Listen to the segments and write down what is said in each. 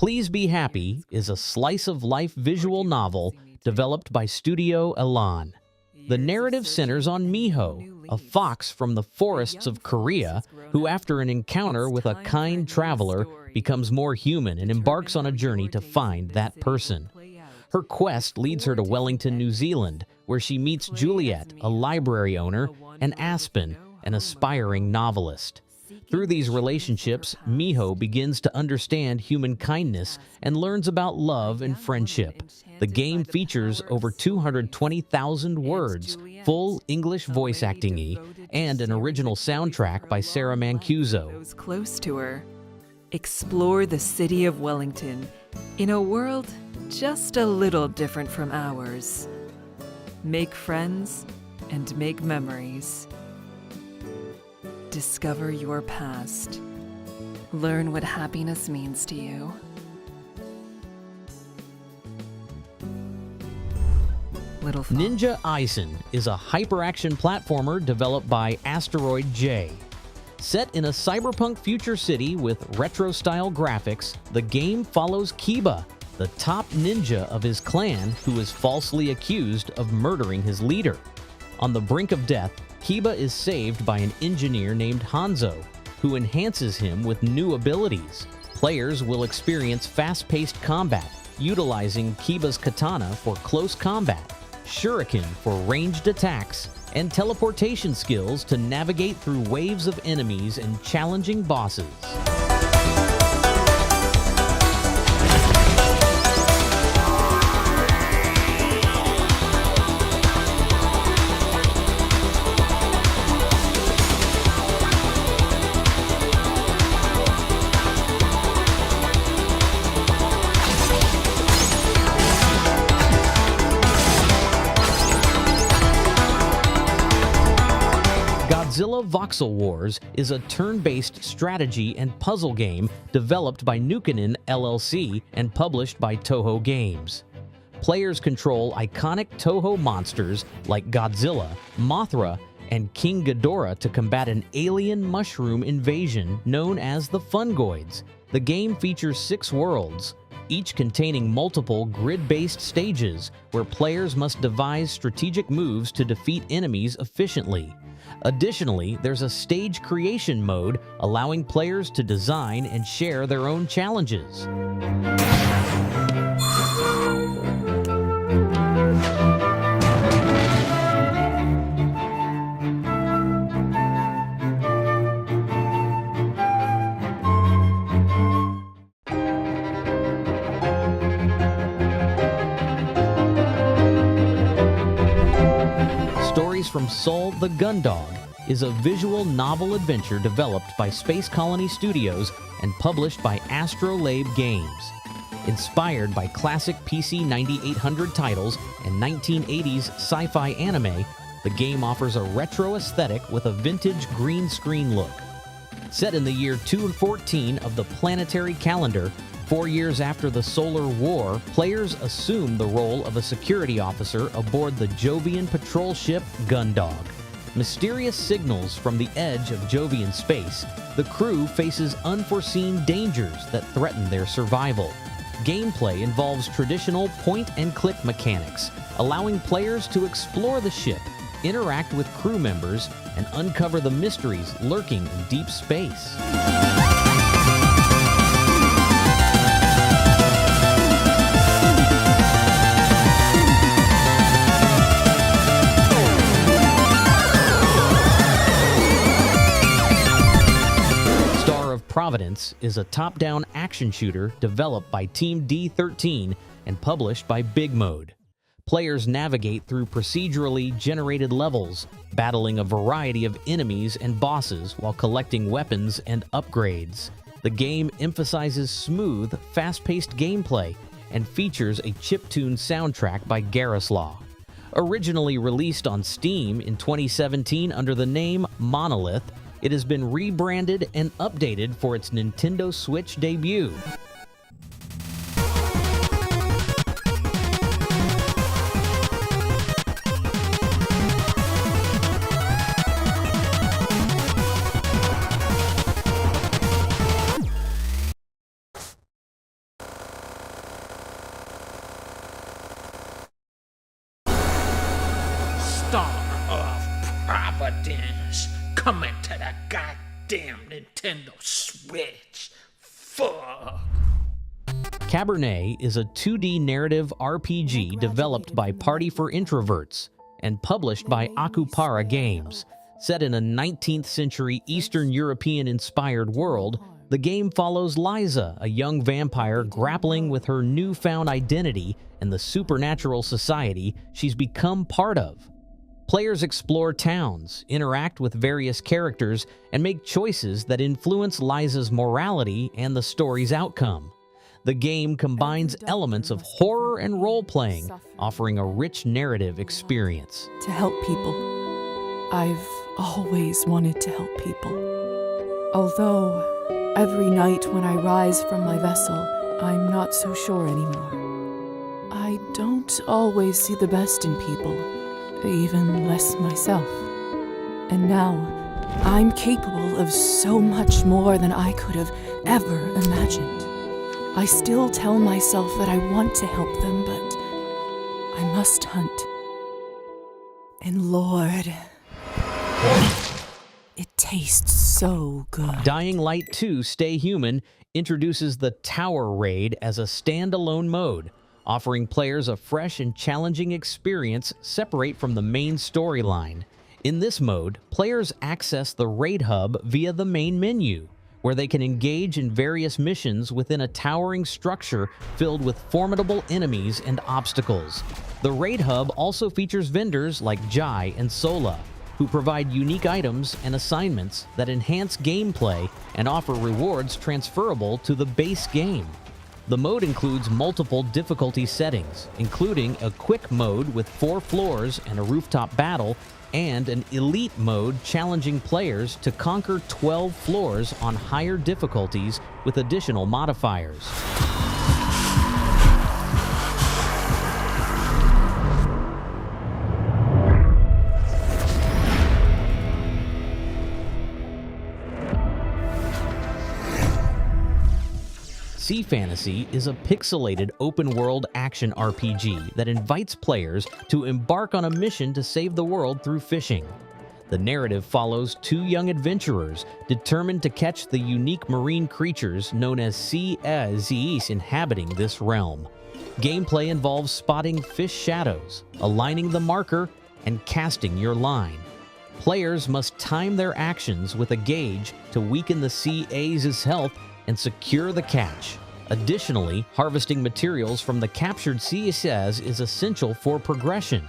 Please Be Happy is a slice-of-life visual novel developed by Studio Elan. The narrative centers on Miho, a fox from the forests of Korea who, after an encounter with a kind traveler, becomes more human and embarks on a journey to find that person. Her quest leads her to Wellington, New Zealand, where she meets Juliet, a library owner, and Aspen, an aspiring novelist. Through these relationships, Miho begins to understand human kindness and learns about love and friendship. The game features over 220,000 words, full English voice acting, and an original soundtrack by Sarah Mancuso. Close to her. Explore the city of Wellington in a world just a little different from ours. Make friends and make memories. Discover your past. Learn what happiness means to you. Ninja Issen is a hyper-action platformer developed by Asteroid J. Set in a cyberpunk future city with retro-style graphics, the game follows Kiba, the top ninja of his clan who is falsely accused of murdering his leader. On the brink of death, Kiba is saved by an engineer named Hanzo, who enhances him with new abilities. Players will experience fast-paced combat, utilizing Kiba's katana for close combat, shuriken for ranged attacks, and teleportation skills to navigate through waves of enemies and challenging bosses. Godzilla Voxel Wars is a turn-based strategy and puzzle game developed by Nukanen LLC and published by Toho Games. Players control iconic Toho monsters like Godzilla, Mothra, and King Ghidorah to combat an alien mushroom invasion known as the Fungoids. The game features 6 worlds, each containing multiple grid-based stages where players must devise strategic moves to defeat enemies efficiently. Additionally, there's a stage creation mode allowing players to design and share their own challenges. Stories from Soul the Gundog is a visual novel adventure developed by Space Colony Studios and published by Astrolabe Games. Inspired by classic PC 9800 titles and 1980s sci-fi anime, the game offers a retro aesthetic with a vintage green screen look. Set in the year 214 of the planetary calendar, 4 years after the Solar War, players assume the role of a security officer aboard the Jovian patrol ship Gundog. Mysterious signals from the edge of Jovian space, the crew faces unforeseen dangers that threaten their survival. Gameplay involves traditional point-and-click mechanics, allowing players to explore the ship, interact with crew members, and uncover the mysteries lurking in deep space. Providence is a top-down action shooter developed by Team D13 and published by Big Mode. Players navigate through procedurally generated levels, battling a variety of enemies and bosses while collecting weapons and upgrades. The game emphasizes smooth, fast-paced gameplay and features a chiptune soundtrack by Garislaw. Originally released on Steam in 2017 under the name Monolith, it has been rebranded and updated for its Nintendo Switch debut. Providence coming to the goddamn Nintendo Switch. Fuck. Cabernet is a 2D narrative RPG developed by Party for Introverts and published by Akupara Games. Set in a 19th century Eastern European-inspired world, the game follows Liza, a young vampire grappling with her newfound identity and the supernatural society she's become part of. Players explore towns, interact with various characters, and make choices that influence Liza's morality and the story's outcome. The game combines elements of horror and role-playing, offering a rich narrative experience. To help people. I've always wanted to help people. Although, every night when I rise from my vessel, I'm not so sure anymore. I don't always see the best in people, even less myself. And now, I'm capable of so much more than I could have ever imagined. I still tell myself that I want to help them, but I must hunt. And Lord, it tastes so good. Dying Light 2 Stay Human introduces the Tower Raid as a standalone mode, offering players a fresh and challenging experience separate from the main storyline. In this mode, players access the Raid Hub via the main menu, where they can engage in various missions within a towering structure filled with formidable enemies and obstacles. The Raid Hub also features vendors like Jai and Sola, who provide unique items and assignments that enhance gameplay and offer rewards transferable to the base game. The mode includes multiple difficulty settings, including a quick mode with 4 floors and a rooftop battle, and an elite mode challenging players to conquer 12 floors on higher difficulties with additional modifiers. Sea Fantasy is a pixelated open-world action RPG that invites players to embark on a mission to save the world through fishing. The narrative follows 2 young adventurers determined to catch the unique marine creatures known as sea ezis inhabiting this realm. Gameplay involves spotting fish shadows, aligning the marker, and casting your line. Players must time their actions with a gauge to weaken the sea ez's health and secure the catch. Additionally, harvesting materials from the captured sea ez is essential for progression.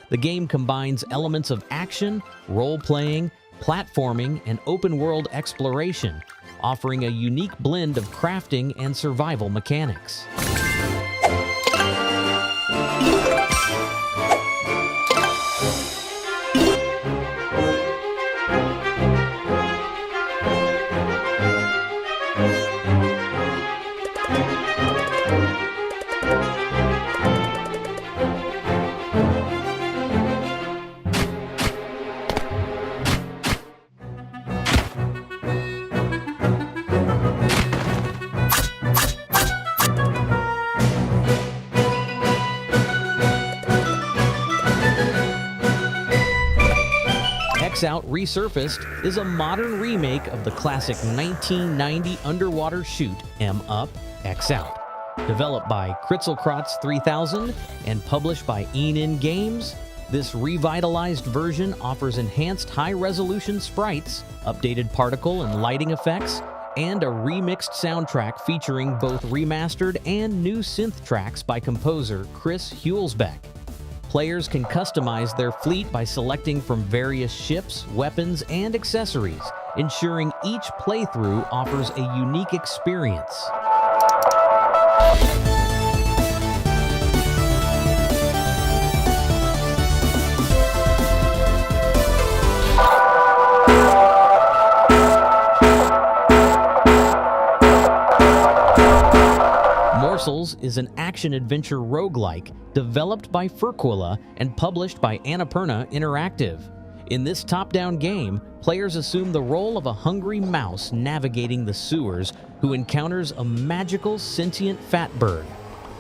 The game combines elements of action, role-playing, platforming, and open-world exploration, offering a unique blend of crafting and survival mechanics. Out Resurfaced is a modern remake of the classic 1990 underwater shoot M Up, X Out. Developed by Kritzelkratz 3000 and published by Issen Games, this revitalized version offers enhanced high-resolution sprites, updated particle and lighting effects, and a remixed soundtrack featuring both remastered and new synth tracks by composer Chris Hulsbeck. Players can customize their fleet by selecting from various ships, weapons, and accessories, ensuring each playthrough offers a unique experience. Morsels is an action-adventure roguelike developed by Furquilla and published by Annapurna Interactive. In this top-down game, players assume the role of a hungry mouse navigating the sewers who encounters a magical sentient fatbird.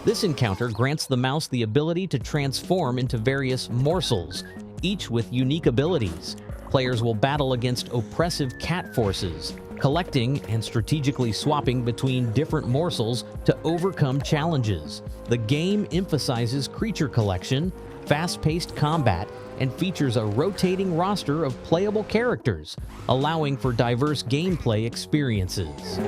This encounter grants the mouse the ability to transform into various morsels, each with unique abilities. Players will battle against oppressive cat forces, collecting and strategically swapping between different morsels to overcome challenges. The game emphasizes creature collection, fast-paced combat, and features a rotating roster of playable characters, allowing for diverse gameplay experiences.